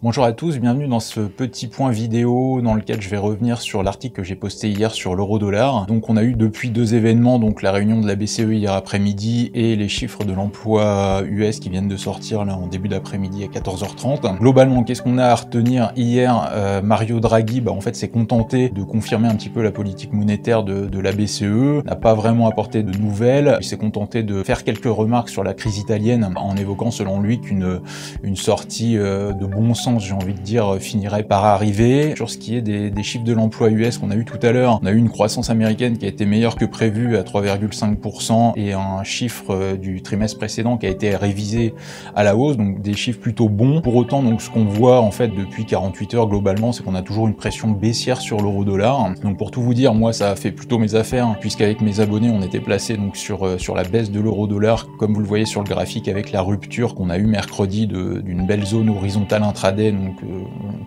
Bonjour à tous, bienvenue dans ce petit point vidéo dans lequel je vais revenir sur l'article que j'ai posté hier sur l'euro-dollar. Donc on a eu depuis deux événements, donc la réunion de la BCE hier après-midi et les chiffres de l'emploi US qui viennent de sortir là en début d'après-midi à 14h30. Globalement, qu'est-ce qu'on a à retenir hier? Mario Draghi, en fait, s'est contenté de confirmer un petit peu la politique monétaire de la BCE, n'a pas vraiment apporté de nouvelles, il s'est contenté de faire quelques remarques sur la crise italienne en évoquant selon lui qu'une sortie de bon sens, j'ai envie de dire, finirait par arriver. Sur ce qui est des chiffres de l'emploi US qu'on a eu tout à l'heure, on a eu une croissance américaine qui a été meilleure que prévu à 3,5% et un chiffre du trimestre précédent qui a été révisé à la hausse, donc des chiffres plutôt bons. Pour autant, donc ce qu'on voit en fait depuis 48 heures globalement, c'est qu'on a toujours une pression baissière sur l'euro-dollar. Donc pour tout vous dire, moi ça a fait plutôt mes affaires, puisqu'avec mes abonnés on était placé donc sur la baisse de l'euro-dollar, comme vous le voyez sur le graphique, avec la rupture qu'on a eu mercredi d'une belle zone horizontale intraday, donc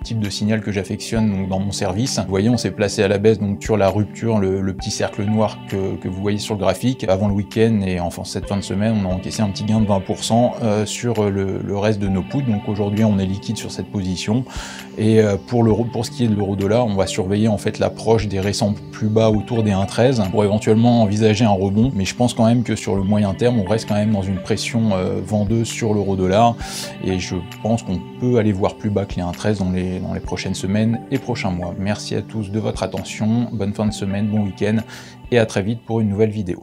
type de signal que j'affectionne donc dans mon service. Vous voyez, on s'est placé à la baisse donc sur la rupture, le petit cercle noir que vous voyez sur le graphique. Avant le week-end et enfin cette fin de semaine, on a encaissé un petit gain de 20% sur le reste de nos puts. Donc aujourd'hui, on est liquide sur cette position. Et pour ce qui est de l'euro-dollar, on va surveiller en fait l'approche des récents plus bas autour des 1,13 pour éventuellement envisager un rebond. Mais je pense quand même que sur le moyen terme, on reste quand même dans une pression vendeuse sur l'euro-dollar. Et je pense qu'on peut aller voir plus bas que les 1,13 dans les prochaines semaines et prochains mois. Merci à tous de votre attention, bonne fin de semaine, bon week-end et à très vite pour une nouvelle vidéo.